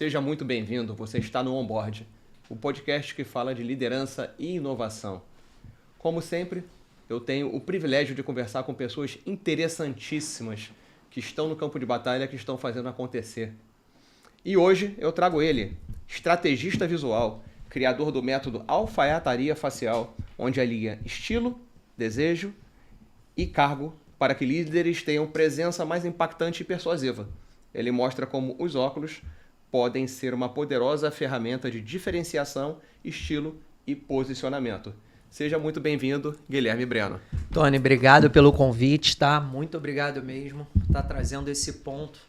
Seja muito bem-vindo, você está no Onboard, o podcast que fala de liderança e inovação. Como sempre, eu tenho o privilégio de conversar com pessoas interessantíssimas que estão no campo de batalha, que estão fazendo acontecer. E hoje eu trago ele, estrategista visual, criador do método alfaiataria facial, onde alia estilo, desejo e cargo para que líderes tenham presença mais impactante e persuasiva. Ele mostra como os óculos podem ser uma poderosa ferramenta de diferenciação, estilo e posicionamento. Seja muito bem-vindo, Guilherme Breno. Tony, obrigado pelo convite, tá? Muito obrigado mesmo por estar trazendo esse ponto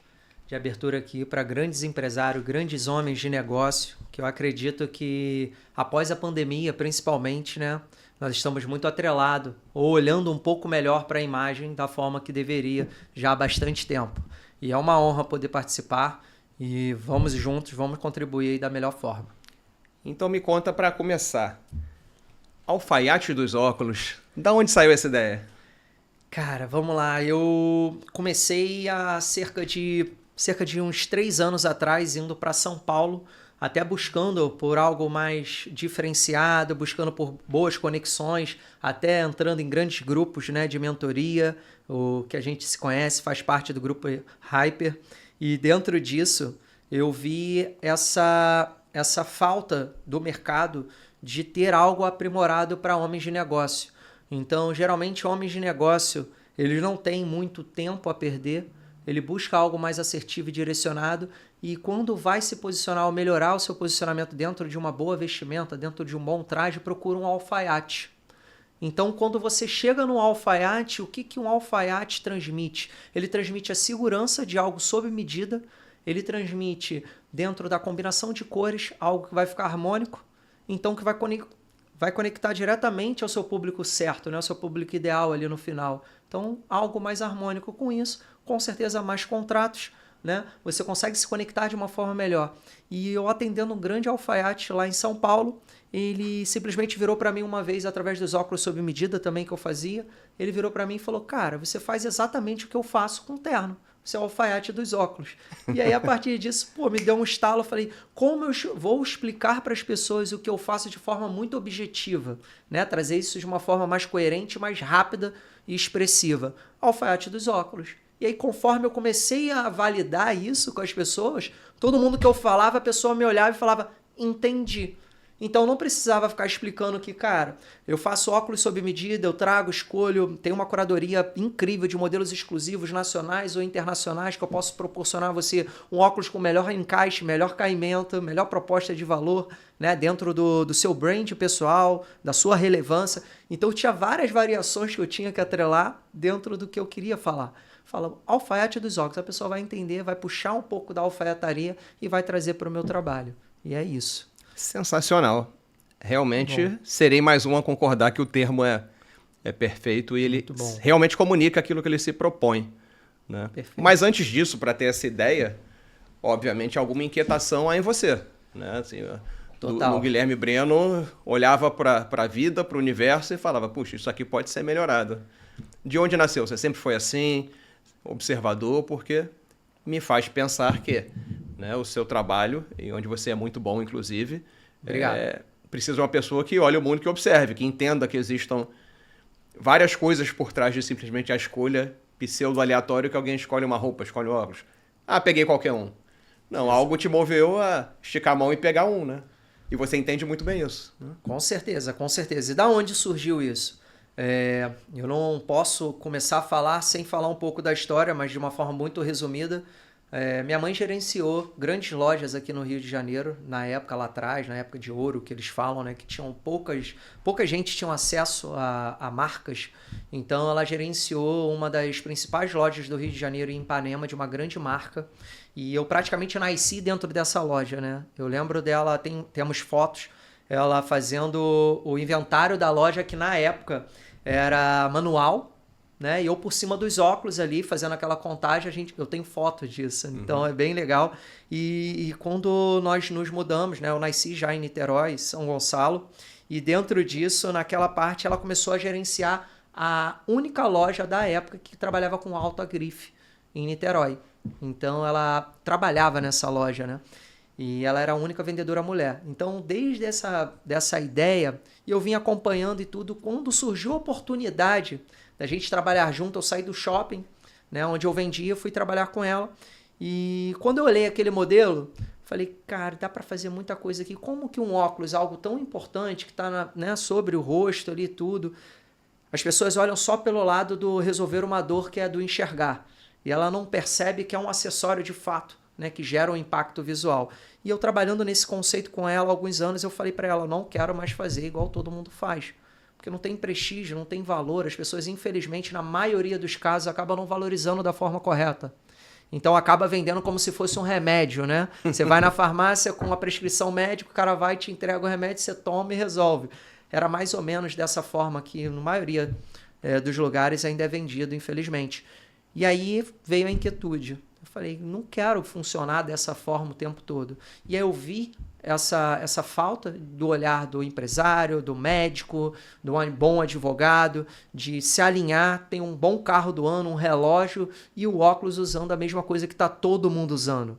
de abertura aqui para grandes empresários, grandes homens de negócio, que eu acredito que após a pandemia, principalmente, né, nós estamos muito atrelados, ou olhando um pouco melhor para a imagem da forma que deveria já há bastante tempo. E é uma honra poder participar e vamos juntos, vamos contribuir da melhor forma. Então me conta para começar. Alfaiate dos óculos, da onde saiu essa ideia? Cara, vamos lá. Eu comecei há cerca de uns 3 anos atrás, indo para São Paulo, até buscando por algo mais diferenciado, buscando por boas conexões, até entrando em grandes grupos, né, de mentoria, o que a gente se conhece, faz parte do grupo Hyper. E dentro disso, eu vi essa falta do mercado de ter algo aprimorado para homens de negócio. Então, geralmente, homens de negócio, eles não têm muito tempo a perder, ele busca algo mais assertivo e direcionado, e quando vai se posicionar ou melhorar o seu posicionamento dentro de uma boa vestimenta, dentro de um bom traje, procura um alfaiate. Então, quando você chega no alfaiate, o que um alfaiate transmite? Ele transmite a segurança de algo sob medida, ele transmite, dentro da combinação de cores, algo que vai ficar harmônico, então que vai conectar diretamente ao seu público certo, né? Ao seu público ideal ali no final. Então, algo mais harmônico com isso, com certeza mais contratos, né? Você consegue se conectar de uma forma melhor. E eu atendendo um grande alfaiate lá em São Paulo, ele simplesmente virou para mim uma vez, através dos óculos sob medida também que eu fazia, ele virou para mim e falou, cara, você faz exatamente o que eu faço com terno. Você é o alfaiate dos óculos. E aí, a partir disso, me deu um estalo. Eu falei, como eu vou explicar para as pessoas o que eu faço de forma muito objetiva, né? Trazer isso de uma forma mais coerente, mais rápida e expressiva. Alfaiate dos óculos. E aí, conforme eu comecei a validar isso com as pessoas, todo mundo que eu falava, a pessoa me olhava e falava, entendi. Então, não precisava ficar explicando que, cara, eu faço óculos sob medida, eu trago, escolho, tenho uma curadoria incrível de modelos exclusivos nacionais ou internacionais que eu posso proporcionar a você um óculos com melhor encaixe, melhor caimento, melhor proposta de valor, né, dentro do seu brand pessoal, da sua relevância. Então, tinha várias variações que eu tinha que atrelar dentro do que eu queria falar. Fala, alfaiate dos óculos, a pessoa vai entender, vai puxar um pouco da alfaiataria e vai trazer para o meu trabalho. E é isso. Sensacional. Realmente serei mais um a concordar que o termo é perfeito e ele realmente comunica aquilo que ele se propõe, né? Mas antes disso, para ter essa ideia, obviamente alguma inquietação há em você, né? Assim, no Guilherme Breno olhava para a vida, para o universo e falava, puxa, isso aqui pode ser melhorado. De onde nasceu? Você sempre foi assim, observador, porque me faz pensar que, né, o seu trabalho, e onde você é muito bom, inclusive, precisa de uma pessoa que olhe o mundo, que observe, que entenda que existam várias coisas por trás de simplesmente a escolha pseudo-aleatória que alguém escolhe uma roupa, escolhe um óculos. Ah, peguei qualquer um. Não, algo te moveu a esticar a mão e pegar um, né? E você entende muito bem isso. Né? Com certeza, com certeza. E da onde surgiu isso? Eu não posso começar a falar sem falar um pouco da história, mas de uma forma muito resumida. Minha mãe gerenciou grandes lojas aqui no Rio de Janeiro, na época lá atrás, na época de ouro, que eles falam, né, que tinham pouca gente tinha acesso a marcas. Então ela gerenciou uma das principais lojas do Rio de Janeiro, em Ipanema, de uma grande marca. E eu praticamente nasci dentro dessa loja, né? Eu lembro dela, temos fotos, ela fazendo o inventário da loja, que na época era manual, né? E eu por cima dos óculos ali, fazendo aquela contagem, eu tenho fotos disso, então é bem legal. E quando nós nos mudamos, né? Eu nasci já em Niterói, São Gonçalo, e dentro disso, naquela parte, ela começou a gerenciar a única loja da época que trabalhava com alta grife em Niterói. Então ela trabalhava nessa loja, né? E ela era a única vendedora mulher. Então, desde dessa ideia, eu vim acompanhando e tudo. Quando surgiu a oportunidade da gente trabalhar junto, eu saí do shopping, né, onde eu vendia, fui trabalhar com ela. E quando eu olhei aquele modelo, falei, cara, dá para fazer muita coisa aqui. Como que um óculos, algo tão importante, que está, né, sobre o rosto ali e tudo, as pessoas olham só pelo lado do resolver uma dor, que é do enxergar. E ela não percebe que é um acessório de fato, né, que gera um impacto visual. E eu trabalhando nesse conceito com ela há alguns anos, eu falei para ela, não quero mais fazer igual todo mundo faz. Porque não tem prestígio, não tem valor. As pessoas, infelizmente, na maioria dos casos, acabam não valorizando da forma correta. Então acaba vendendo como se fosse um remédio, né? Você vai na farmácia com a prescrição médica, o cara vai, te entrega o remédio, você toma e resolve. Era mais ou menos dessa forma que, na maioria dos lugares, ainda é vendido, infelizmente. E aí veio a inquietude. Eu falei, não quero funcionar dessa forma o tempo todo. E aí eu vi essa falta do olhar do empresário, do médico, do bom advogado, de se alinhar, tem um bom carro do ano, um relógio e o óculos usando a mesma coisa que está todo mundo usando.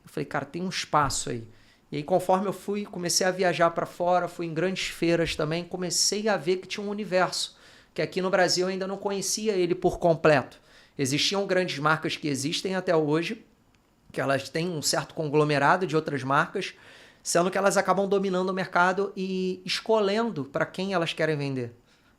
Eu falei, cara, tem um espaço aí. E aí, conforme eu comecei a viajar para fora, fui em grandes feiras também, comecei a ver que tinha um universo, que aqui no Brasil eu ainda não conhecia ele por completo. Existiam grandes marcas que existem até hoje, que elas têm um certo conglomerado de outras marcas, sendo que elas acabam dominando o mercado e escolhendo para quem elas querem vender,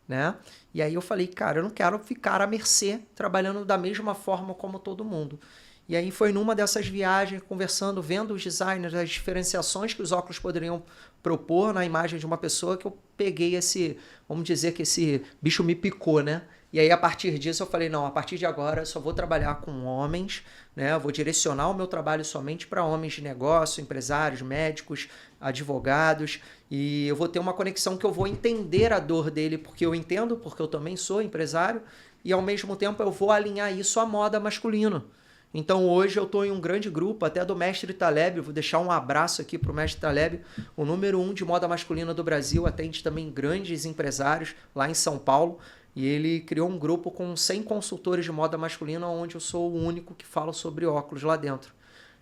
né? E aí eu falei, cara, eu não quero ficar à mercê, trabalhando da mesma forma como todo mundo. E aí foi numa dessas viagens, conversando, vendo os designers, as diferenciações que os óculos poderiam propor na imagem de uma pessoa, que eu peguei vamos dizer que esse bicho me picou, né? E aí, a partir disso, eu falei, não, a partir de agora eu só vou trabalhar com homens, né? Eu vou direcionar o meu trabalho somente para homens de negócio, empresários, médicos, advogados, e eu vou ter uma conexão que eu vou entender a dor dele, porque eu entendo, porque eu também sou empresário, e ao mesmo tempo eu vou alinhar isso à moda masculina. Então hoje eu estou em um grande grupo, até do Mestre Taleb, vou deixar um abraço aqui para o Mestre Taleb, o número 1 de moda masculina do Brasil, atende também grandes empresários lá em São Paulo, e ele criou um grupo com 100 consultores de moda masculina, onde eu sou o único que fala sobre óculos lá dentro.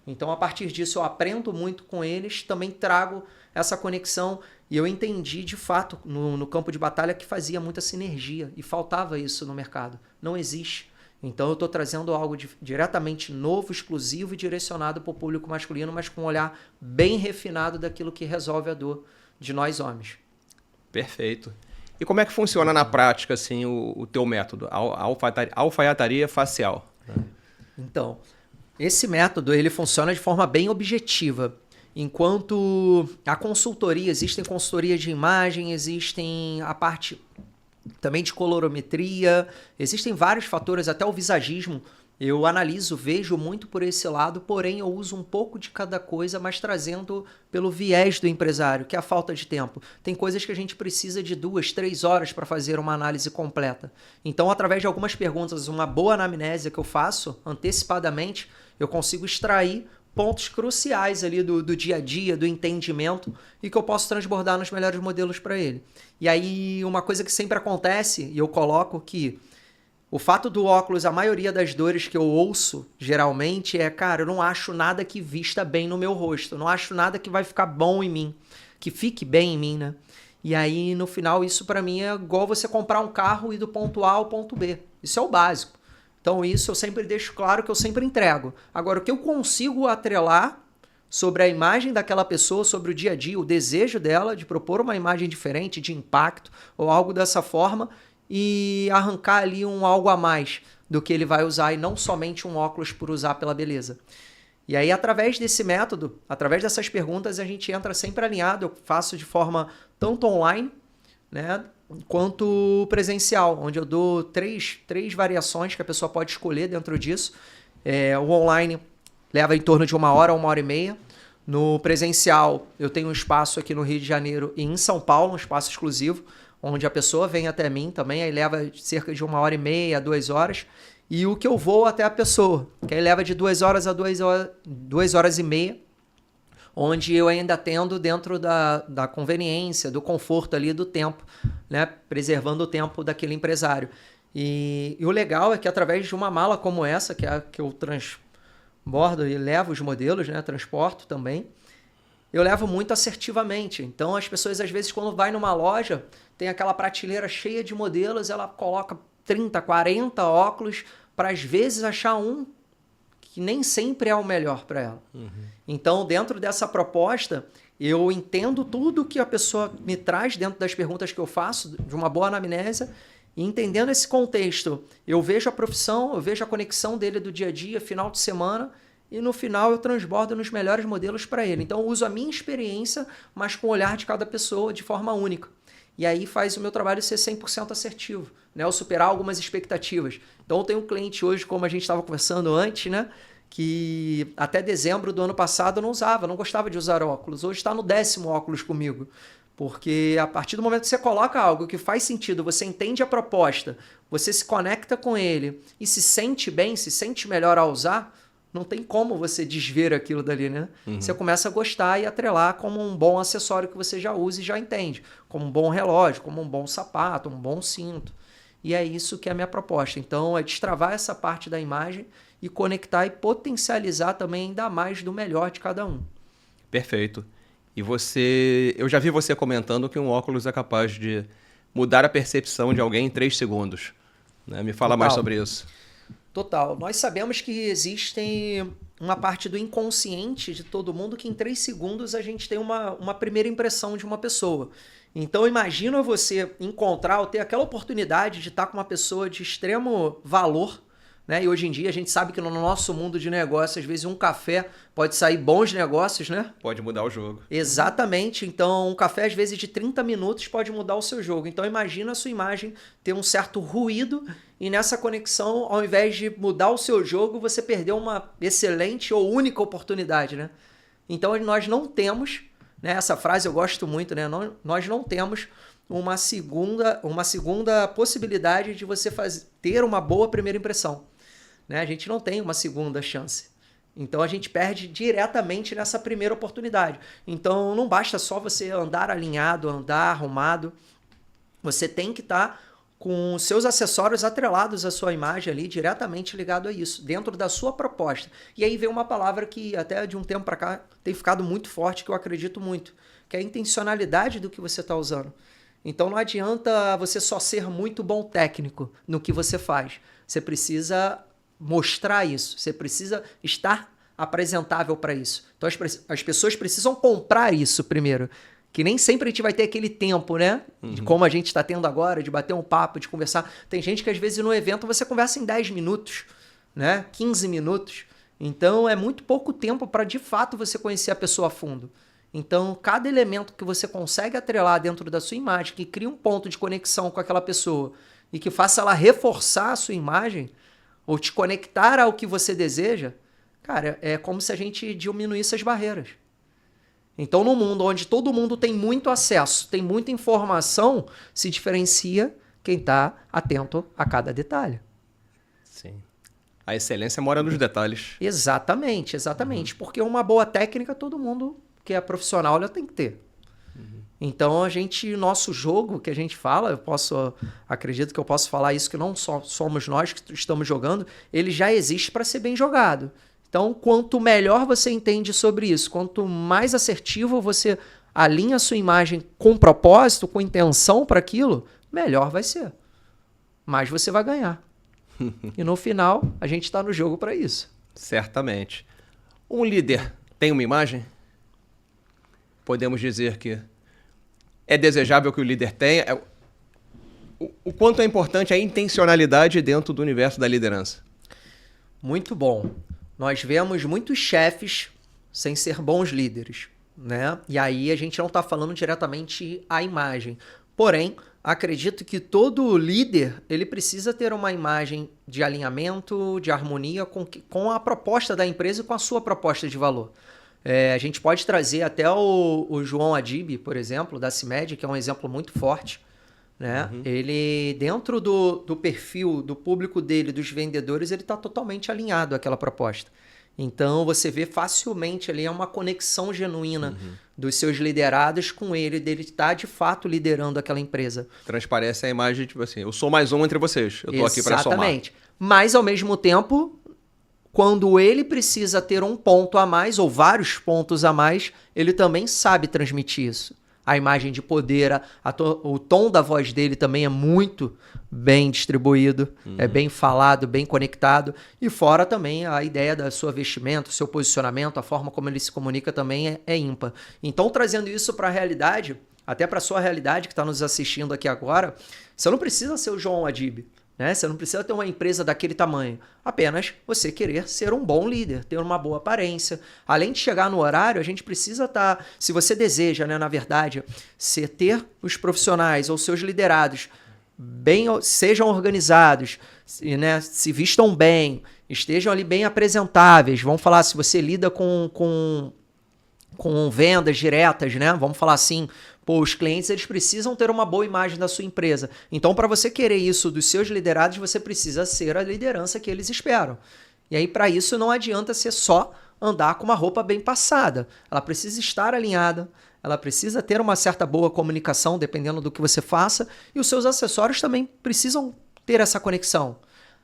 Então, a partir disso, eu aprendo muito com eles, também trago essa conexão, e eu entendi, de fato, no campo de batalha, que fazia muita sinergia, e faltava isso no mercado. Não existe. Então, eu estou trazendo algo diretamente novo, exclusivo e direcionado para o público masculino, mas com um olhar bem refinado daquilo que resolve a dor de nós homens. Perfeito. E como é que funciona na prática assim, o teu método, a alfaiataria facial? Então, esse método ele funciona de forma bem objetiva. Enquanto a consultoria, existem consultorias de imagem, existem a parte também de colorimetria, existem vários fatores, até o visagismo. Eu analiso, vejo muito por esse lado, porém eu uso um pouco de cada coisa, mas trazendo pelo viés do empresário, que é a falta de tempo. Tem coisas que a gente precisa de 2, 3 horas para fazer uma análise completa. Então, através de algumas perguntas, uma boa anamnésia que eu faço antecipadamente, eu consigo extrair pontos cruciais ali do dia a dia, do entendimento, e que eu posso transbordar nos melhores modelos para ele. E aí, uma coisa que sempre acontece, e eu coloco que o fato do óculos, a maioria das dores que eu ouço, geralmente, é, cara, eu não acho nada que vista bem no meu rosto. Eu não acho nada que vai ficar bom em mim, que fique bem em mim, né? E aí, no final, isso pra mim é igual você comprar um carro e ir do ponto A ao ponto B. Isso é o básico. Então, isso eu sempre deixo claro que eu sempre entrego. Agora, o que eu consigo atrelar sobre a imagem daquela pessoa, sobre o dia a dia, o desejo dela de propor uma imagem diferente, de impacto, ou algo dessa forma, e arrancar ali algo a mais do que ele vai usar e não somente um óculos por usar pela beleza. E aí, através desse método, através dessas perguntas, a gente entra sempre alinhado. Eu faço de forma tanto online, né, quanto presencial, onde eu dou três variações que a pessoa pode escolher dentro disso. O online leva em torno de 1 hora, 1h30. No presencial, eu tenho um espaço aqui no Rio de Janeiro e em São Paulo, um espaço exclusivo, onde a pessoa vem até mim também, aí leva cerca de 1h30 a 2 horas, e o que eu vou até a pessoa, que aí leva de 2 horas a 2 horas e meia, onde eu ainda atendo dentro da conveniência, do conforto ali, do tempo, né? Preservando o tempo daquele empresário. E o legal é que através de uma mala como essa, que é a que eu transbordo e levo os modelos, né? Transporto também, eu levo muito assertivamente. Então, as pessoas, às vezes, quando vai numa loja, tem aquela prateleira cheia de modelos, ela coloca 30, 40 óculos para, às vezes, achar um que nem sempre é o melhor para ela. Então, dentro dessa proposta, eu entendo tudo que a pessoa me traz dentro das perguntas que eu faço, de uma boa anamnese, e entendendo esse contexto, eu vejo a profissão, eu vejo a conexão dele do dia a dia, final de semana, e no final eu transbordo nos melhores modelos para ele. Então eu uso a minha experiência, mas com o olhar de cada pessoa de forma única. E aí faz o meu trabalho ser 100% assertivo, né? Ou superar algumas expectativas. Então eu tenho um cliente hoje, como a gente estava conversando antes, né? Que até dezembro do ano passado eu não usava, não gostava de usar óculos. Hoje está no 10º óculos comigo. Porque a partir do momento que você coloca algo que faz sentido, você entende a proposta, você se conecta com ele e se sente bem, se sente melhor ao usar, não tem como você desver aquilo dali, né? Você começa a gostar e atrelar como um bom acessório que você já usa e já entende. Como um bom relógio, como um bom sapato, um bom cinto. E é isso que é a minha proposta. Então, é destravar essa parte da imagem e conectar e potencializar também ainda mais do melhor de cada um. Perfeito. E eu já vi você comentando que um óculos é capaz de mudar a percepção de alguém em 3 segundos. Né? Me fala mais sobre isso. Total. Nós sabemos que existe uma parte do inconsciente de todo mundo que em 3 segundos a gente tem uma primeira impressão de uma pessoa. Então imagina você encontrar ou ter aquela oportunidade de estar com uma pessoa de extremo valor, né? E hoje em dia a gente sabe que no nosso mundo de negócios, às vezes um café pode sair bons negócios, né? Pode mudar o jogo. Exatamente. Então um café às vezes de 30 minutos pode mudar o seu jogo. Então imagina a sua imagem ter um certo ruído e nessa conexão, ao invés de mudar o seu jogo, você perdeu uma excelente ou única oportunidade, né? Então nós não temos, né? Essa frase eu gosto muito, né? Nós não temos uma segunda possibilidade de você ter uma boa primeira impressão. Né? A gente não tem uma segunda chance. Então a gente perde diretamente nessa primeira oportunidade. Então não basta só você andar alinhado, andar arrumado. Você tem que estar com os seus acessórios atrelados à sua imagem ali, diretamente ligado a isso, dentro da sua proposta. E aí vem uma palavra que até de um tempo para cá tem ficado muito forte, que eu acredito muito, que é a intencionalidade do que você está usando. Então não adianta você só ser muito bom técnico no que você faz. Você precisa mostrar isso, você precisa estar apresentável para isso. Então as pessoas precisam comprar isso primeiro, que nem sempre a gente vai ter aquele tempo, né? De como a gente está tendo agora, de bater um papo, de conversar. Tem gente que às vezes no evento você conversa em 10 minutos, né? 15 minutos. Então é muito pouco tempo para de fato você conhecer a pessoa a fundo. Então cada elemento que você consegue atrelar dentro da sua imagem, que cria um ponto de conexão com aquela pessoa e que faça ela reforçar a sua imagem, ou te conectar ao que você deseja, cara, é como se a gente diminuísse as barreiras. Então, num mundo onde todo mundo tem muito acesso, tem muita informação, se diferencia quem está atento a cada detalhe. Sim. A excelência mora nos detalhes. Exatamente, exatamente. Porque uma boa técnica todo mundo que é profissional ela tem que ter. Então, nosso jogo que a gente fala, acredito que eu posso falar isso, que não só somos nós que estamos jogando, ele já existe para ser bem jogado. Então, quanto melhor você entende sobre isso, quanto mais assertivo você alinha a sua imagem com propósito, com intenção para aquilo, melhor vai ser. Mais você vai ganhar. E no final, a gente está no jogo para isso. Certamente. Um líder tem uma imagem? Podemos dizer que é desejável que o líder tenha. O quanto é importante a intencionalidade dentro do universo da liderança? Muito bom. Nós vemos muitos chefes sem ser bons líderes, né? E aí a gente não está falando diretamente a imagem. Porém, acredito que todo líder ele precisa ter uma imagem de alinhamento, de harmonia com a proposta da empresa e com a sua proposta de valor. A gente pode trazer até o João Adib, por exemplo, da CIMED, que é um exemplo muito forte. Né? Ele, dentro do perfil do público dele, dos vendedores, ele está totalmente alinhado àquela proposta. Então, você vê facilmente ali uma conexão genuína dos seus liderados com ele, dele estar de fato liderando aquela empresa. Transparece a imagem, tipo assim, eu sou mais um entre vocês, eu estou aqui para somar. Exatamente. Mas, ao mesmo tempo, quando ele precisa ter um ponto a mais ou vários pontos a mais, ele também sabe transmitir isso. A imagem de poder, o tom da voz dele também é muito bem distribuído, é bem falado, bem conectado. E fora também a ideia da sua vestimenta, o seu posicionamento, a forma como ele se comunica também é ímpar. Então, trazendo isso para a realidade, até para a sua realidade que está nos assistindo aqui agora, você não precisa ser o João Adib. Né? Você não precisa ter uma empresa daquele tamanho. Apenas você querer ser um bom líder, ter uma boa aparência. Além de chegar no horário, a gente precisa estar... Se você deseja, né, na verdade, ter os profissionais ou seus liderados sejam organizados, né, se vistam bem, estejam ali bem apresentáveis. Vamos falar, se você lida com vendas diretas, né? Vamos falar assim, os clientes eles precisam ter uma boa imagem da sua empresa. Então, para você querer isso dos seus liderados, você precisa ser a liderança que eles esperam. E aí, para isso, não adianta ser só andar com uma roupa bem passada. Ela precisa estar alinhada, ela precisa ter uma certa boa comunicação, dependendo do que você faça, e os seus acessórios também precisam ter essa conexão.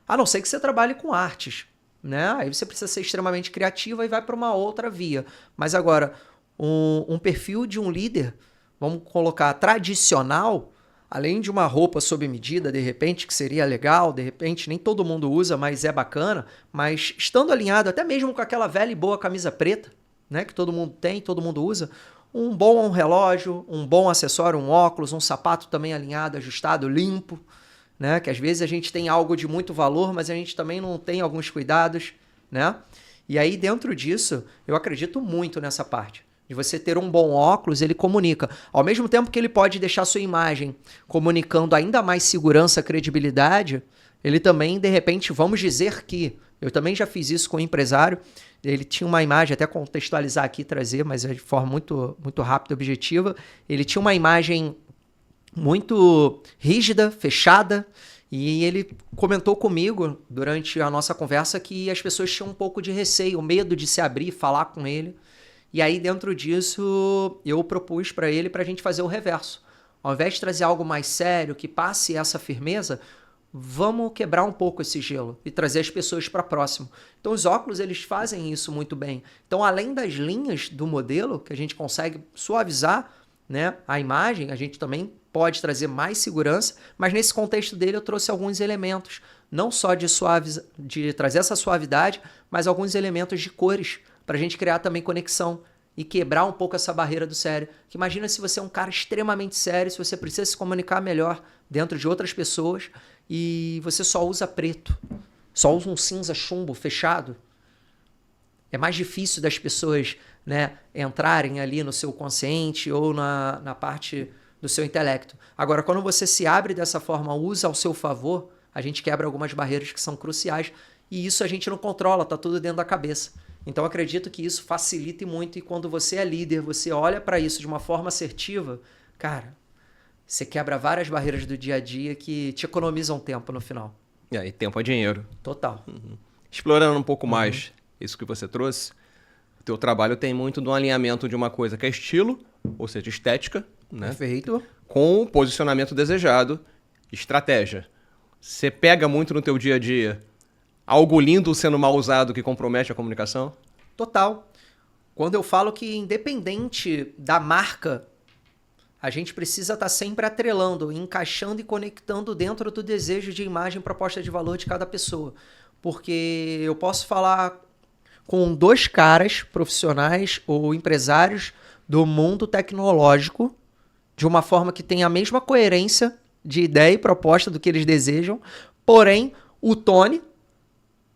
A não ser que você trabalhe com artes, né? Aí você precisa ser extremamente criativo e vai para uma outra via. Mas agora, um perfil de um líder, vamos colocar tradicional, além de uma roupa sob medida, de repente, que seria legal, de repente nem todo mundo usa, mas é bacana, mas estando alinhado até mesmo com aquela velha e boa camisa preta, né, que todo mundo tem, todo mundo usa, um bom relógio, um bom acessório, um óculos, um sapato também alinhado, ajustado, limpo, né, que às vezes a gente tem algo de muito valor, mas a gente também não tem alguns cuidados, né? E aí dentro disso, eu acredito muito nessa parte. De você ter um bom óculos, ele comunica. Ao mesmo tempo que ele pode deixar sua imagem comunicando ainda mais segurança, credibilidade, ele também, de repente, vamos dizer que... Eu também já fiz isso com um empresário. Ele tinha uma imagem, até contextualizar aqui, trazer, mas de forma muito, muito rápida e objetiva. Ele tinha uma imagem muito rígida, fechada, e ele comentou comigo, durante a nossa conversa, que as pessoas tinham um pouco de receio, medo de se abrir e falar com ele. E aí, dentro disso, eu propus para ele para a gente fazer o reverso. Ao invés de trazer algo mais sério, que passe essa firmeza, vamos quebrar um pouco esse gelo e trazer as pessoas para próximo. Então, os óculos, eles fazem isso muito bem. Então, além das linhas do modelo, que a gente consegue suavizar, né, a imagem, a gente também pode trazer mais segurança, mas nesse contexto dele eu trouxe alguns elementos, não só de trazer essa suavidade, mas alguns elementos de cores, para a gente criar também conexão e quebrar um pouco essa barreira do sério. Que imagina se você é um cara extremamente sério, se você precisa se comunicar melhor dentro de outras pessoas e você só usa preto, só usa um cinza chumbo fechado. É mais difícil das pessoas, né, entrarem ali no seu consciente ou na parte do seu intelecto. Agora, quando você se abre dessa forma, usa ao seu favor, a gente quebra algumas barreiras que são cruciais e isso a gente não controla, tá tudo dentro da cabeça. Então, acredito que isso facilite muito e quando você é líder, você olha para isso de uma forma assertiva, cara, você quebra várias barreiras do dia a dia que te economizam tempo no final. E aí, tempo é dinheiro. Total. Explorando um pouco mais isso que você trouxe, o teu trabalho tem muito do alinhamento de uma coisa que é estilo, ou seja, estética, né? Perfeito. Com o posicionamento desejado, estratégia. Você pega muito no teu dia a dia algo lindo sendo mal usado que compromete a comunicação? Total. Quando eu falo que independente da marca, a gente precisa estar sempre atrelando, encaixando e conectando dentro do desejo de imagem e proposta de valor de cada pessoa. Porque eu posso falar com dois caras profissionais ou empresários do mundo tecnológico de uma forma que tem a mesma coerência de ideia e proposta do que eles desejam, porém o Tony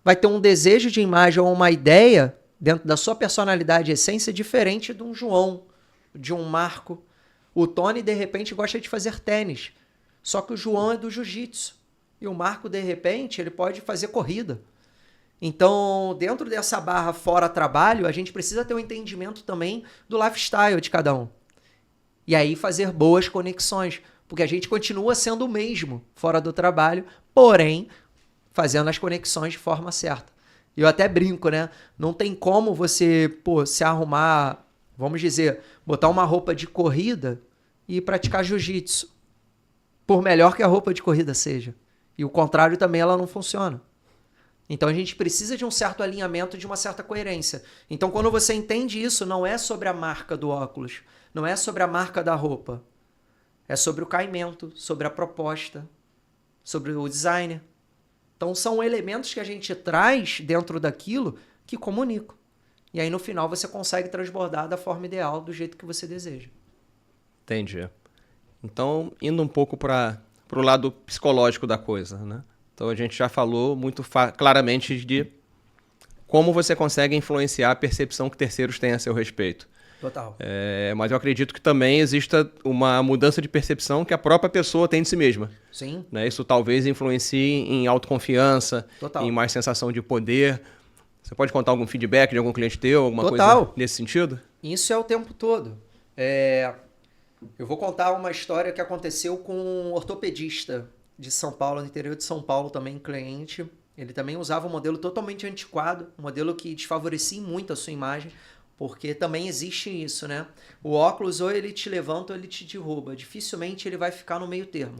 vai ter um desejo de imagem ou uma ideia dentro da sua personalidade e essência diferente de um João, de um Marco. O Tony, de repente, gosta de fazer tênis, só que o João é do jiu-jitsu. E o Marco, de repente, ele pode fazer corrida. Então, dentro dessa barra fora trabalho, a gente precisa ter um entendimento também do lifestyle de cada um. E aí fazer boas conexões, porque a gente continua sendo o mesmo fora do trabalho, porém fazendo as conexões de forma certa. E eu até brinco, né? Não tem como você, se arrumar, vamos dizer, botar uma roupa de corrida e praticar jiu-jitsu. Por melhor que a roupa de corrida seja. E o contrário também, ela não funciona. Então a gente precisa de um certo alinhamento, de uma certa coerência. Então quando você entende isso, não é sobre a marca do óculos, não é sobre a marca da roupa. É sobre o caimento, sobre a proposta, sobre o design. Então são elementos que a gente traz dentro daquilo que comunicam. E aí no final você consegue transbordar da forma ideal, do jeito que você deseja. Entendi. Então, indo um pouco para o lado psicológico da coisa, né? Então a gente já falou muito claramente de como você consegue influenciar a percepção que terceiros têm a seu respeito. Total. Mas eu acredito que também exista uma mudança de percepção que a própria pessoa tem de si mesma. Sim. Né? Isso talvez influencie em autoconfiança, Total. em mais sensação de poder. Você pode contar algum feedback de algum cliente teu, alguma Total. coisa nesse sentido? Isso é o tempo todo. Eu vou contar uma história que aconteceu com um ortopedista de São Paulo, no interior de São Paulo, também cliente. Ele também usava um modelo totalmente antiquado, um modelo que desfavorecia muito a sua imagem, porque também existe isso, né? O óculos ou ele te levanta ou ele te derruba. Dificilmente ele vai ficar no meio termo.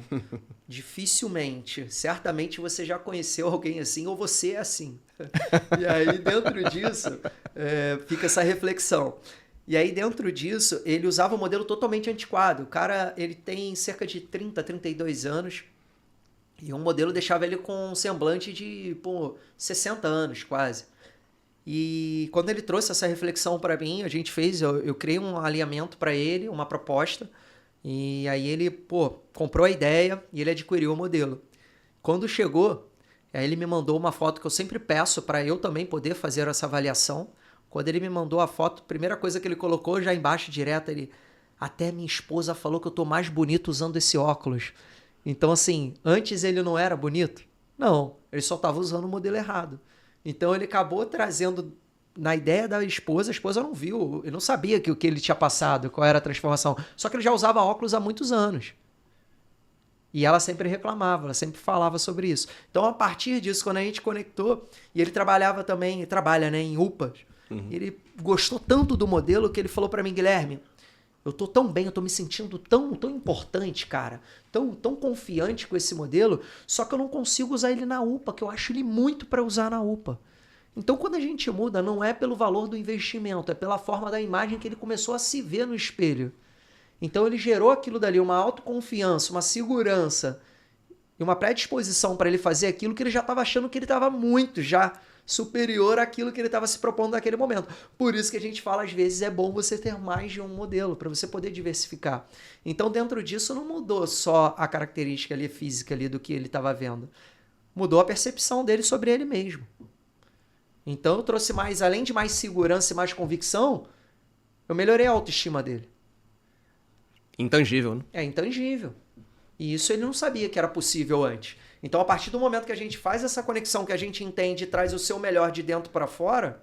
Dificilmente. Certamente você já conheceu alguém assim ou você é assim. E aí dentro disso fica essa reflexão. E aí dentro disso ele usava um modelo totalmente antiquado. O cara ele tem cerca de 30, 32 anos e um modelo deixava ele com um semblante de 60 anos quase. E quando ele trouxe essa reflexão para mim, a gente fez, eu criei um alinhamento para ele, uma proposta, e aí ele, comprou a ideia e ele adquiriu o modelo. Quando chegou, aí ele me mandou uma foto que eu sempre peço para eu também poder fazer essa avaliação. Quando ele me mandou a foto, a primeira coisa que ele colocou já embaixo direto, até minha esposa falou que eu tô mais bonito usando esse óculos. Então assim, antes ele não era bonito? Não, ele só estava usando o modelo errado. Então ele acabou trazendo na ideia da esposa, a esposa não viu, ele não sabia que o que ele tinha passado, qual era a transformação. Só que ele já usava óculos há muitos anos. E ela sempre reclamava, ela sempre falava sobre isso. Então a partir disso, quando a gente conectou, e ele trabalhava também, ele trabalha em UPAs, ele gostou tanto do modelo que ele falou para mim, Guilherme, eu tô tão bem, eu tô me sentindo tão importante, cara, tão confiante com esse modelo, só que eu não consigo usar ele na UPA, que eu acho ele muito para usar na UPA. Então, quando a gente muda, não é pelo valor do investimento, é pela forma da imagem que ele começou a se ver no espelho. Então, ele gerou aquilo dali, uma autoconfiança, uma segurança e uma predisposição para ele fazer aquilo que ele já estava achando que ele estava muito já superior àquilo que ele estava se propondo naquele momento. Por isso que a gente fala, às vezes, é bom você ter mais de um modelo, para você poder diversificar. Então, dentro disso, não mudou só a característica ali, física ali do que ele estava vendo. Mudou a percepção dele sobre ele mesmo. Então, eu trouxe mais, além de mais segurança e mais convicção, eu melhorei a autoestima dele. Intangível, né? É intangível. E isso ele não sabia que era possível antes. Então, a partir do momento que a gente faz essa conexão, que a gente entende e traz o seu melhor de dentro para fora,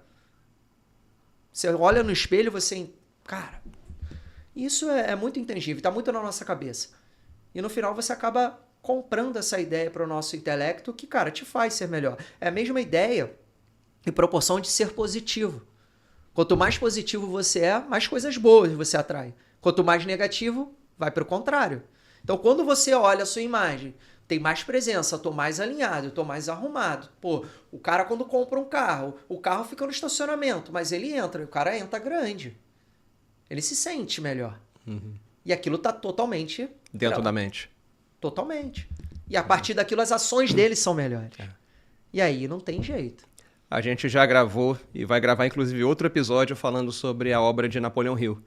você olha no espelho e você... Cara, isso é muito intangível, está muito na nossa cabeça. E no final você acaba comprando essa ideia para o nosso intelecto que, cara, te faz ser melhor. É a mesma ideia em proporção de ser positivo. Quanto mais positivo você é, mais coisas boas você atrai. Quanto mais negativo, vai para o contrário. Então, quando você olha a sua imagem, tem mais presença, estou mais alinhado, estou mais arrumado. O cara quando compra um carro, o carro fica no estacionamento, mas ele entra, o cara entra grande. Ele se sente melhor. E aquilo está totalmente... Dentro da mente. Totalmente. E a partir daquilo as ações dele são melhores. E aí não tem jeito. A gente já gravou e vai gravar inclusive outro episódio falando sobre a obra de Napoleão Hill.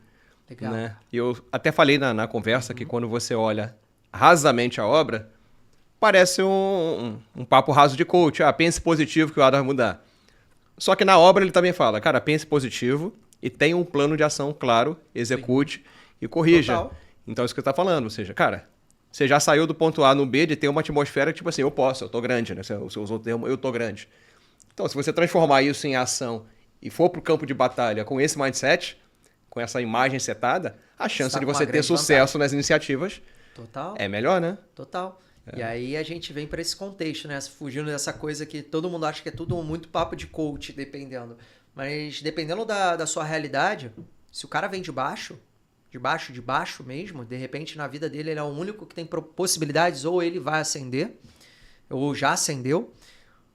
Legal. Né? Eu até falei na conversa que quando você olha rasamente a obra, parece um papo raso de coach. Pense positivo que o lado vai mudar. Só que na obra ele também fala, cara, pense positivo e tenha um plano de ação claro, execute e corrija. Total. Então é isso que você está falando. Ou seja, cara, você já saiu do ponto A no B de ter uma atmosfera que, tipo assim, eu posso, eu tô grande, né? Você usou o termo, eu tô grande. Então, se você transformar isso em ação e for pro campo de batalha com esse mindset, com essa imagem setada, a chance de você ter sucesso nas iniciativas é melhor, né? Total. E aí a gente vem para esse contexto, né? Fugindo dessa coisa que todo mundo acha que é tudo muito papo de coach, dependendo. Mas dependendo da sua realidade, se o cara vem de baixo mesmo, de repente na vida dele ele é o único que tem possibilidades, ou ele vai ascender, ou já ascendeu,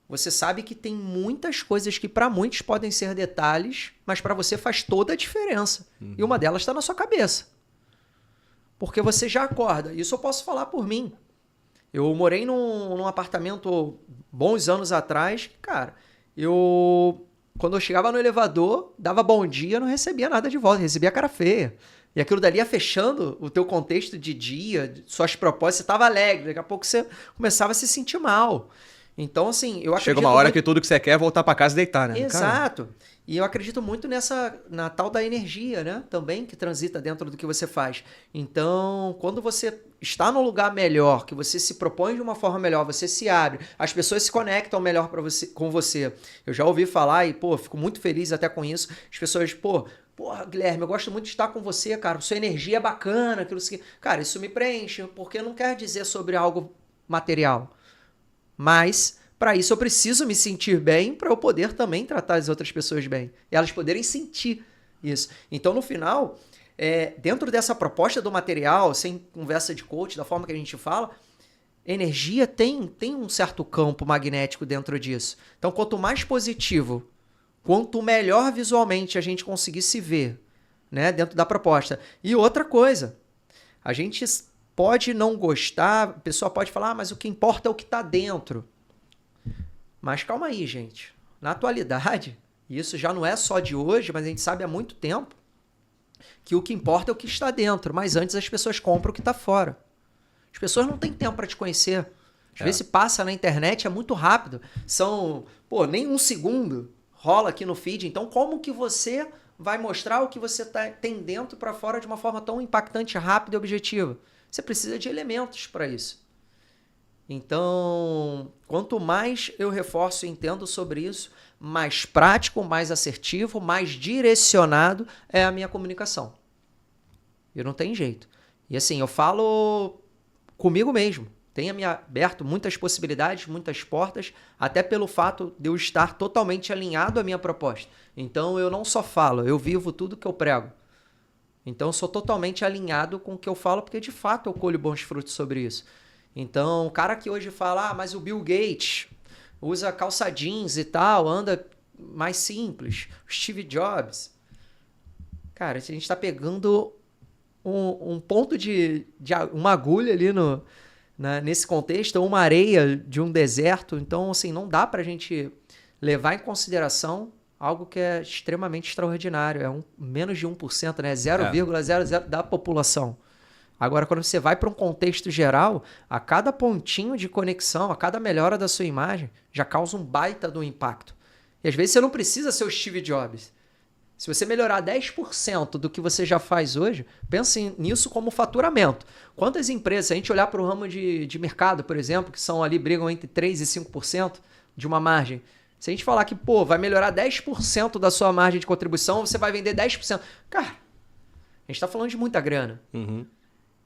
você sabe que tem muitas coisas que para muitos podem ser detalhes, mas para você faz toda a diferença. E uma delas está na sua cabeça. Porque você já acorda. Isso eu posso falar por mim. Eu morei num apartamento bons anos atrás. Cara, quando eu chegava no elevador, dava bom dia, não recebia nada de volta, recebia cara feia. E aquilo dali ia fechando o teu contexto de dia, suas propostas, você estava alegre, daqui a pouco você começava a se sentir mal. Então, assim, eu acredito... Chega uma hora que tudo que você quer é voltar para casa e deitar, né? Exato. Cara. E eu acredito muito na tal da energia, né? Também, que transita dentro do que você faz. Então, quando você está num lugar melhor, que você se propõe de uma forma melhor, você se abre, as pessoas se conectam melhor com você. Eu já ouvi falar e, fico muito feliz até com isso. As pessoas, porra, Guilherme, eu gosto muito de estar com você, cara. Sua energia é bacana, aquilo que... Cara, isso me preenche, porque não quer dizer sobre algo material. Mas, para isso, eu preciso me sentir bem para eu poder também tratar as outras pessoas bem. E elas poderem sentir isso. Então, no final, dentro dessa proposta do material, sem conversa de coach, da forma que a gente fala, energia tem um certo campo magnético dentro disso. Então, quanto mais positivo, quanto melhor visualmente a gente conseguir se ver, né, dentro da proposta. E outra coisa, a gente pode não gostar, a pessoa pode falar, mas o que importa é o que está dentro. Mas calma aí, gente. Na atualidade, e isso já não é só de hoje, mas a gente sabe há muito tempo, que o que importa é o que está dentro. Mas antes as pessoas compram o que está fora. As pessoas não têm tempo para te conhecer. Às vezes passa na internet, é muito rápido. São, nem um segundo rola aqui no feed. Então, como que você vai mostrar o que você tem dentro para fora de uma forma tão impactante, rápida e objetiva? Você precisa de elementos para isso. Então, quanto mais eu reforço e entendo sobre isso, mais prático, mais assertivo, mais direcionado é a minha comunicação. E não tem jeito. E assim, eu falo comigo mesmo. Tenha me aberto muitas possibilidades, muitas portas, até pelo fato de eu estar totalmente alinhado à minha proposta. Então, eu não só falo, eu vivo tudo que eu prego. Então, eu sou totalmente alinhado com o que eu falo, porque de fato eu colho bons frutos sobre isso. Então, o cara que hoje fala, mas o Bill Gates usa calça jeans e tal, anda mais simples, o Steve Jobs. Cara, a gente está pegando um ponto de uma agulha ali nesse contexto, ou uma areia de um deserto. Então, assim, não dá para a gente levar em consideração algo que é extremamente extraordinário. Menos de 1%, né? 0,00 da população. Agora, quando você vai para um contexto geral, a cada pontinho de conexão, a cada melhora da sua imagem, já causa um baita do impacto. E às vezes você não precisa ser o Steve Jobs. Se você melhorar 10% do que você já faz hoje, pense nisso como faturamento. Quantas empresas, se a gente olhar para o ramo de mercado, por exemplo, que são ali, brigam entre 3% e 5% de uma margem. Se a gente falar que, vai melhorar 10% da sua margem de contribuição, você vai vender 10%. Cara, a gente está falando de muita grana. Uhum.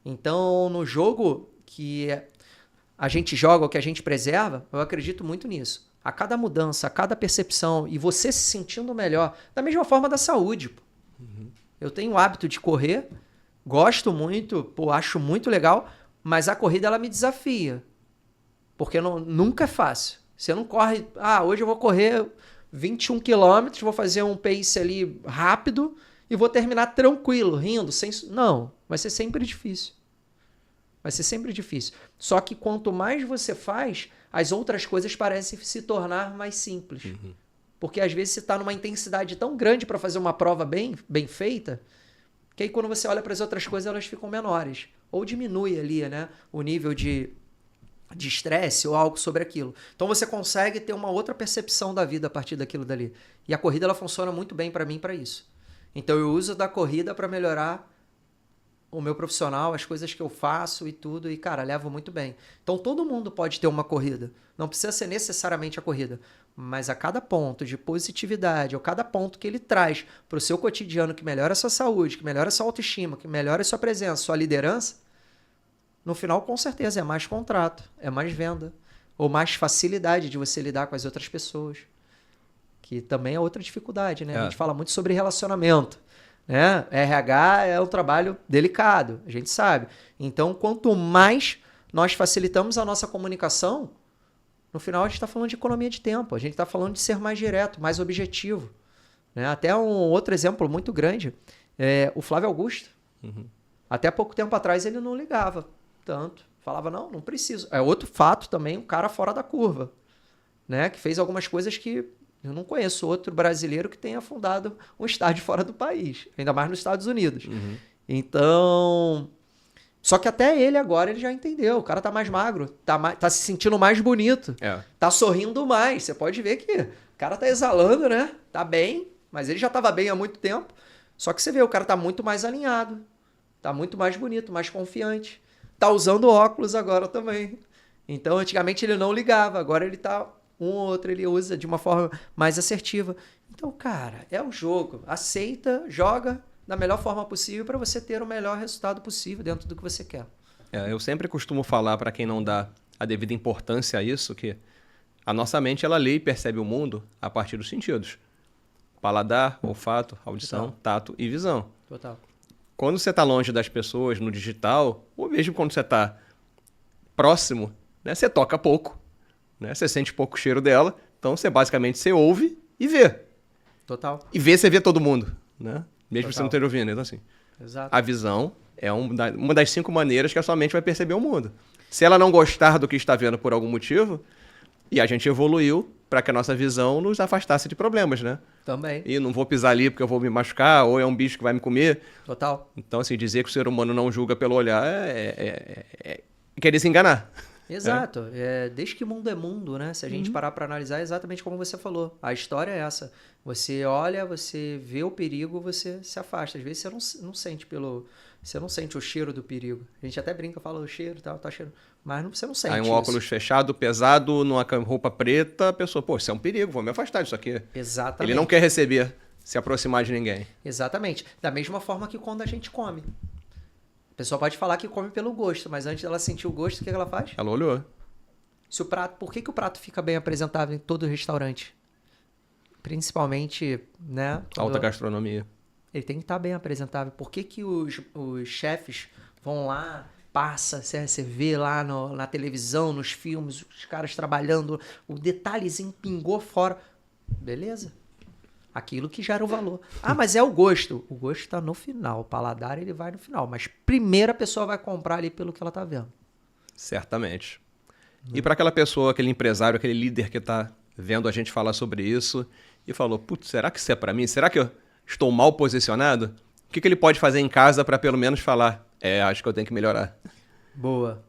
Então, no jogo que a gente joga, o que a gente preserva, eu acredito muito nisso. A cada mudança, a cada percepção, e você se sentindo melhor, da mesma forma da saúde. Uhum. Eu tenho o hábito de correr, gosto muito, acho muito legal, mas a corrida ela me desafia. Porque nunca é fácil. Você não corre, hoje eu vou correr 21 quilômetros, vou fazer um pace ali rápido e vou terminar tranquilo, rindo, sem... Não, vai ser sempre difícil. Vai ser sempre difícil. Só que quanto mais você faz, as outras coisas parecem se tornar mais simples. Uhum. Porque às vezes você está numa intensidade tão grande para fazer uma prova bem feita, que aí quando você olha para as outras coisas, elas ficam menores. Ou diminui ali, né, o nível de estresse ou algo sobre aquilo. Então você consegue ter uma outra percepção da vida a partir daquilo dali. E a corrida ela funciona muito bem para mim para isso. Então eu uso da corrida para melhorar o meu profissional, as coisas que eu faço e tudo, e, cara, levo muito bem. Então todo mundo pode ter uma corrida. Não precisa ser necessariamente a corrida. Mas a cada ponto de positividade, ou cada ponto que ele traz para o seu cotidiano, que melhora a sua saúde, que melhora a sua autoestima, que melhora a sua presença, sua liderança, no final, com certeza, é mais contrato, é mais venda, ou mais facilidade de você lidar com as outras pessoas. Que também é outra dificuldade, né? A gente fala muito sobre relacionamento. Né? RH é um trabalho delicado, a gente sabe. Então, quanto mais nós facilitamos a nossa comunicação, No final, a gente está falando de economia de tempo. A gente está falando de ser mais direto, mais objetivo. Né? Até um outro exemplo muito grande é o Flávio Augusto. Uhum. Até pouco tempo atrás ele não ligava tanto. Falava, não preciso. É outro fato também, um cara fora da curva. Né? Que fez algumas coisas que eu não conheço outro brasileiro que tenha fundado um estádio fora do país. Ainda mais nos Estados Unidos. Uhum. Então... Só que até ele agora ele já entendeu. O cara tá mais magro, tá se sentindo mais bonito, tá sorrindo mais. Você pode ver que o cara tá exalando, né? Tá bem, mas ele já tava bem há muito tempo. Só que você vê, o cara tá muito mais alinhado, tá muito mais bonito, mais confiante. Tá usando óculos agora também. Então, antigamente ele não ligava, agora ele tá um ou outro, ele usa de uma forma mais assertiva. Então, cara, é o jogo. Aceita, joga da melhor forma possível para você ter o melhor resultado possível dentro do que você quer. Eu sempre costumo falar para quem não dá a devida importância a isso, que a nossa mente ela lê e percebe o mundo a partir dos sentidos. Paladar, olfato, audição, tato e visão. Total. Quando você está longe das pessoas, no digital, ou mesmo quando você está próximo, né, você toca pouco, né, você sente pouco o cheiro dela, então você ouve e vê. Total. E você vê todo mundo, né? Mesmo Total. você não ter ouvido. Então, assim, exato. A visão é uma das 5 maneiras que a sua mente vai perceber o mundo. Se ela não gostar do que está vendo por algum motivo, e a gente evoluiu para que a nossa visão nos afastasse de problemas, né? Também. E não vou pisar ali porque eu vou me machucar, ou é um bicho que vai me comer. Total. Então, assim, dizer que o ser humano não julga pelo olhar é querer se enganar. Exato. Desde que mundo é mundo, né? Se a gente parar para analisar, é exatamente como você falou. A história é essa. Você olha, você vê o perigo, você se afasta. Às vezes você não sente você não sente o cheiro do perigo. A gente até brinca, fala o cheiro e tal, tá cheiro. Mas você não sente Aí isso. óculos fechado, pesado, numa roupa preta, a pessoa, pô, isso é um perigo, vou me afastar disso aqui. Exatamente. Ele não quer receber, se aproximar de ninguém. Exatamente. Da mesma forma que quando a gente come. A pessoa pode falar que come pelo gosto, mas antes dela sentir o gosto, o que ela faz? Ela olhou. Se o prato, por que o prato fica bem apresentável em todo restaurante? Principalmente, né? Alta gastronomia. Ele tem que estar bem apresentável. Por que os chefes vão lá, você vê lá na televisão, nos filmes, os caras trabalhando, o detalhezinho pingou fora. Beleza. Aquilo que gera o valor. Ah, mas é o gosto. O gosto está no final. O paladar ele vai no final. Mas primeiro a pessoa vai comprar ali pelo que ela está vendo. Certamente. E para aquela pessoa, aquele empresário, aquele líder que está vendo a gente falar sobre isso e falou, putz, será que isso é para mim? Será que eu estou mal posicionado? O que ele pode fazer em casa para pelo menos falar, acho que eu tenho que melhorar? Boa.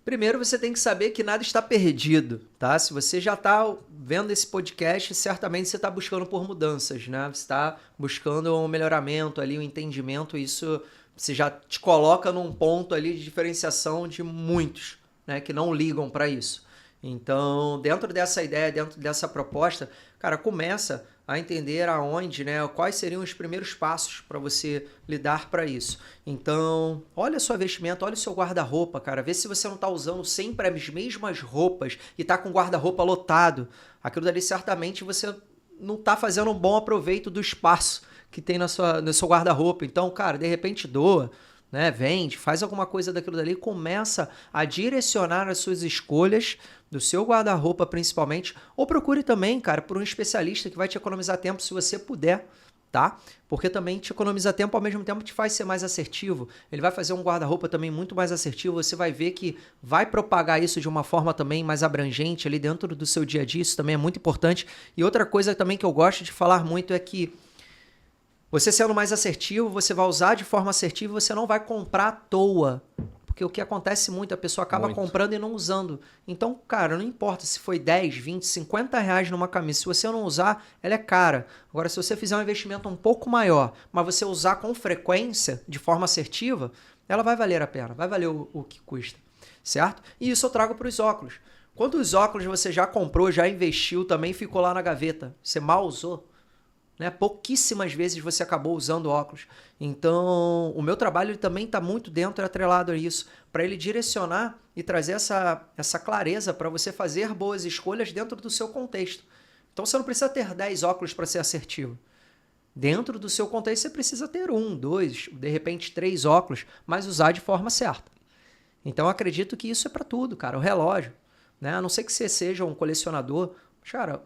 Primeiro você tem que saber que nada está perdido, tá? Se você já está vendo esse podcast, certamente você está buscando por mudanças, né? Você está buscando um melhoramento ali, um entendimento, isso você já te coloca num ponto ali de diferenciação de muitos, né? Que não ligam para isso. Então, dentro dessa ideia, dentro dessa proposta, cara, começa a entender aonde, né, quais seriam os primeiros passos para você lidar para isso. Então, olha a sua vestimenta, olha o seu guarda-roupa, cara, vê se você não está usando sempre as mesmas roupas e está com o guarda-roupa lotado. Aquilo dali certamente você não está fazendo um bom aproveito do espaço que tem no seu guarda-roupa. Então, cara, de repente doa, né, vende, faz alguma coisa daquilo dali, começa a direcionar as suas escolhas do seu guarda-roupa principalmente, ou procure também, cara, por um especialista que vai te economizar tempo se você puder, tá? Porque também te economiza tempo, ao mesmo tempo te faz ser mais assertivo. Ele vai fazer um guarda-roupa também muito mais assertivo, você vai ver que vai propagar isso de uma forma também mais abrangente ali dentro do seu dia a dia, isso também é muito importante. E outra coisa também que eu gosto de falar muito é que você sendo mais assertivo, você vai usar de forma assertiva, você não vai comprar à toa. Porque o que acontece muito, a pessoa acaba comprando e não usando. Então, cara, não importa se foi 10, 20, 50 reais numa camisa. Se você não usar, ela é cara. Agora, se você fizer um investimento um pouco maior, mas você usar com frequência, de forma assertiva, ela vai valer a pena. Vai valer o que custa. Certo? E isso eu trago para os óculos. Quantos óculos você já comprou, já investiu, também ficou lá na gaveta? Você mal usou? Né? Pouquíssimas vezes você acabou usando óculos. Então, o meu trabalho ele também está muito dentro e atrelado a isso, para ele direcionar e trazer essa clareza para você fazer boas escolhas dentro do seu contexto. Então, você não precisa ter 10 óculos para ser assertivo. Dentro do seu contexto, você precisa ter 1, 2, de repente 3 óculos, mas usar de forma certa. Então, eu acredito que isso é para tudo, cara. O relógio. né? A não ser que você seja um colecionador, cara,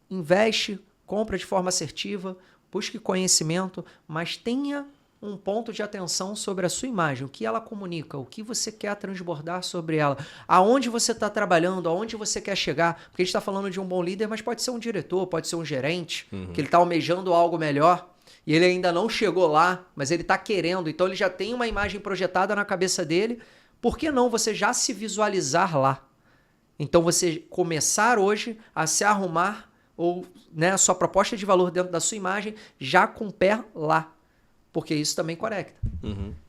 investe, compra de forma assertiva, busque conhecimento, mas tenha um ponto de atenção sobre a sua imagem, o que ela comunica, o que você quer transbordar sobre ela, aonde você está trabalhando, aonde você quer chegar, porque a gente está falando de um bom líder, mas pode ser um diretor, pode ser um gerente, que ele está almejando algo melhor, e ele ainda não chegou lá, mas ele está querendo, então ele já tem uma imagem projetada na cabeça dele, por que não você já se visualizar lá? Então você começar hoje a se arrumar, ou né, a sua proposta de valor dentro da sua imagem, já com o pé lá. Porque isso também conecta.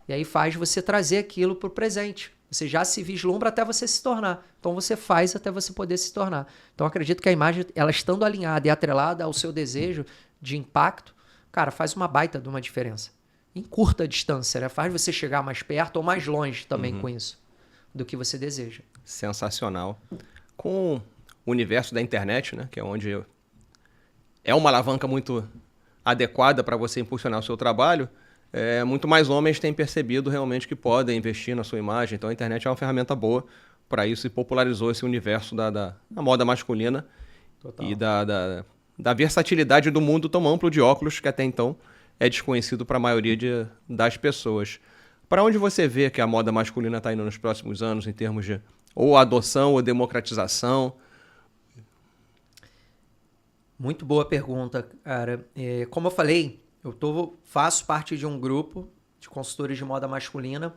E aí faz você trazer aquilo para o presente. Você já se vislumbra até você se tornar. Então você faz até você poder se tornar. Então acredito que a imagem, ela estando alinhada e atrelada ao seu desejo de impacto, cara, faz uma baita de uma diferença. Em curta distância, né? Faz você chegar mais perto ou mais longe também com isso, do que você deseja. Sensacional. Com o universo da internet, né, que é onde é uma alavanca muito adequada para você impulsionar o seu trabalho, muito mais homens têm percebido realmente que podem investir na sua imagem. Então a internet é uma ferramenta boa para isso e popularizou esse universo da moda masculina. Total. E da versatilidade do mundo tão amplo de óculos que até então é desconhecido para a maioria das pessoas. Para onde você vê que a moda masculina está indo nos próximos anos em termos de ou adoção ou democratização? Muito boa pergunta, cara. Como eu falei, faço parte de um grupo de consultores de moda masculina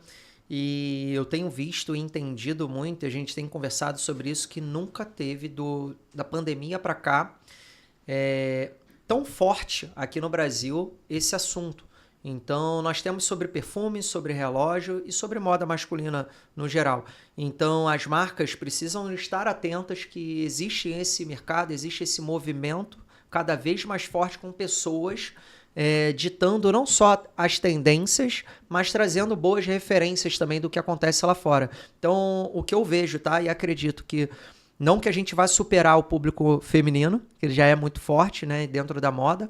e eu tenho visto e entendido muito, a gente tem conversado sobre isso, que nunca teve da pandemia para cá tão forte aqui no Brasil esse assunto. Então, nós temos sobre perfume, sobre relógio e sobre moda masculina no geral. Então, as marcas precisam estar atentas que existe esse mercado, existe esse movimento cada vez mais forte com pessoas ditando não só as tendências, mas trazendo boas referências também do que acontece lá fora. Então, o que eu vejo, tá? E acredito que não que a gente vá superar o público feminino, que ele já é muito forte, né, dentro da moda,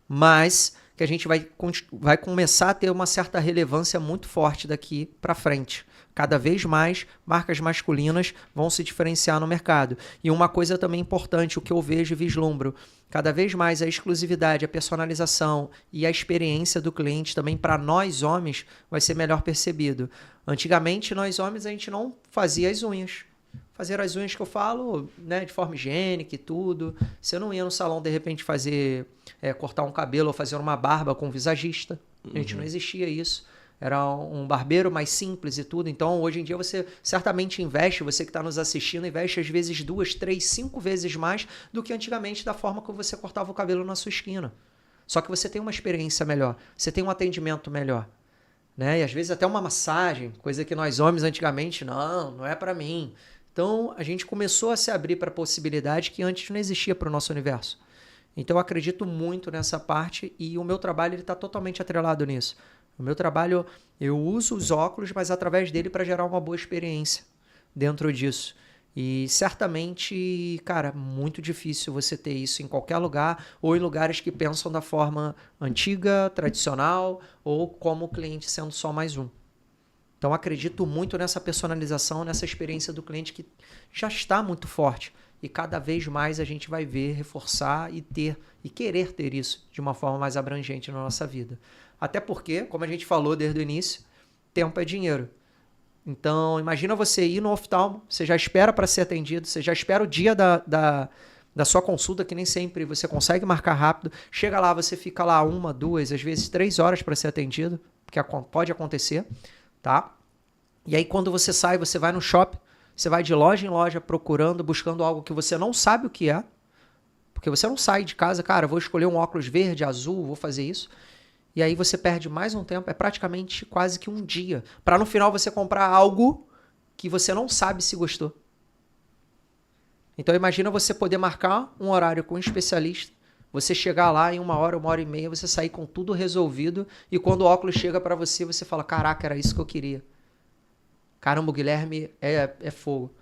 mas que a gente vai começar a ter uma certa relevância muito forte daqui para frente. Cada vez mais marcas masculinas vão se diferenciar no mercado. E uma coisa também importante, o que eu vejo e vislumbro, cada vez mais a exclusividade, a personalização e a experiência do cliente também para nós homens vai ser melhor percebido. Antigamente, nós homens, a gente não fazia as unhas. Fazer as unhas que eu falo, né, de forma higiênica e tudo. Você não ia no salão, de repente, cortar um cabelo ou fazer uma barba com um visagista. A gente não existia isso. Era um barbeiro mais simples e tudo. Então, hoje em dia, você certamente investe, você que está nos assistindo, investe às vezes 2, 3, 5 vezes mais do que antigamente da forma que você cortava o cabelo na sua esquina. Só que você tem uma experiência melhor, você tem um atendimento melhor. Né? E às vezes até uma massagem, coisa que nós homens antigamente, não é para mim. Então, a gente começou a se abrir para a possibilidade que antes não existia para o nosso universo. Então, eu acredito muito nessa parte e o meu trabalho está totalmente atrelado nisso. O meu trabalho, eu uso os óculos, mas através dele para gerar uma boa experiência dentro disso. E certamente, cara, muito difícil você ter isso em qualquer lugar ou em lugares que pensam da forma antiga, tradicional ou como o cliente sendo só mais um. Então, acredito muito nessa personalização, nessa experiência do cliente que já está muito forte. E cada vez mais a gente vai ver, reforçar e querer ter isso de uma forma mais abrangente na nossa vida. Até porque, como a gente falou desde o início, tempo é dinheiro. Então, imagina você ir no oftalmo, você já espera para ser atendido, você já espera o dia da sua consulta, que nem sempre você consegue marcar rápido. Chega lá, você fica lá 1, 2, às vezes 3 horas para ser atendido, porque pode acontecer. Tá? E aí quando você sai, você vai no shopping, você vai de loja em loja procurando, buscando algo que você não sabe o que é, porque você não sai de casa, cara, vou escolher um óculos verde, azul, vou fazer isso, e aí você perde mais um tempo, é praticamente quase que um dia, para no final você comprar algo que você não sabe se gostou. Então imagina você poder marcar um horário com um especialista, você chegar lá em 1 hora, 1h30, você sair com tudo resolvido e quando o óculos chega para você, você fala, caraca, era isso que eu queria. Caramba, o Guilherme é fogo.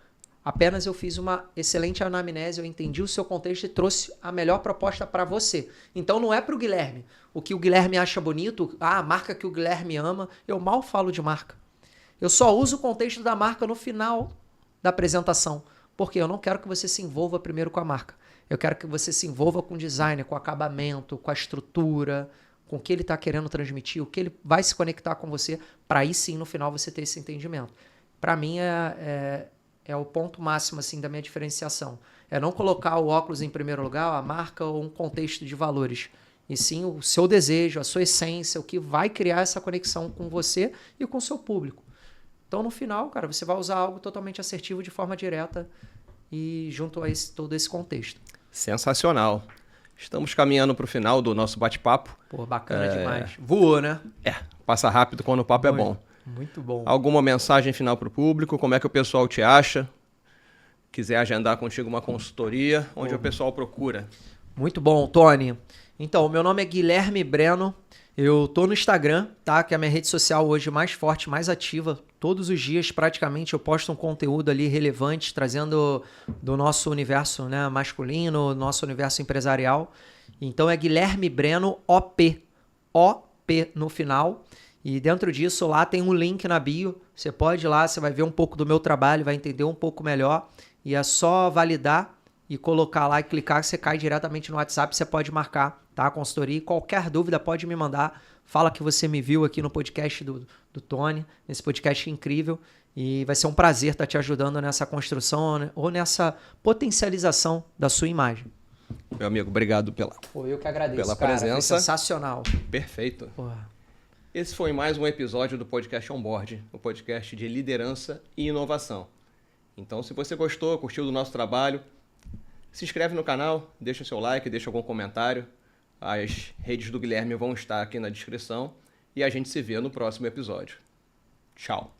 Apenas eu fiz uma excelente anamnese, eu entendi o seu contexto e trouxe a melhor proposta para você. Então não é para o Guilherme. O que o Guilherme acha bonito, a marca que o Guilherme ama, eu mal falo de marca. Eu só uso o contexto da marca no final da apresentação. Porque eu não quero que você se envolva primeiro com a marca. Eu quero que você se envolva com o design, com o acabamento, com a estrutura, com o que ele está querendo transmitir, o que ele vai se conectar com você, para aí sim, no final, você ter esse entendimento. Para mim, é o ponto máximo assim, da minha diferenciação. É não colocar o óculos em primeiro lugar, a marca ou um contexto de valores. E sim o seu desejo, a sua essência, o que vai criar essa conexão com você e com o seu público. Então, no final, cara, você vai usar algo totalmente assertivo de forma direta e junto a todo esse contexto. Sensacional. Estamos caminhando para o final do nosso bate-papo. Pô, bacana demais. Voou, né? Passa rápido quando o papo é bom. Muito bom. Alguma mensagem final para o público? Como é que o pessoal te acha? Quiser agendar contigo uma consultoria, onde o pessoal procura? Muito bom, Tony. Então, meu nome é Guilherme Breno. Eu tô no Instagram, tá? Que é a minha rede social hoje mais forte, mais ativa. Todos os dias, praticamente, eu posto um conteúdo ali relevante, trazendo do nosso universo, né, masculino, nosso universo empresarial. Então, é Guilherme Breno, OP. OP no final. E dentro disso, lá tem um link na bio. Você pode ir lá, você vai ver um pouco do meu trabalho, vai entender um pouco melhor. E é só validar e colocar lá e clicar que você cai diretamente no WhatsApp. Você pode marcar, tá? A consultoria. E qualquer dúvida pode me mandar. Fala que você me viu aqui no podcast do Tony, nesse podcast incrível. E vai ser um prazer estar te ajudando nessa construção, né, ou nessa potencialização da sua imagem. Meu amigo, obrigado eu que agradeço, pela cara. presença. Foi sensacional. Perfeito. Porra. Esse foi mais um episódio do Podcast Onboard, o podcast de liderança e inovação. Então, se você gostou, curtiu do nosso trabalho, se inscreve no canal, deixa o seu like, deixa algum comentário. As redes do Guilherme vão estar aqui na descrição e a gente se vê no próximo episódio. Tchau!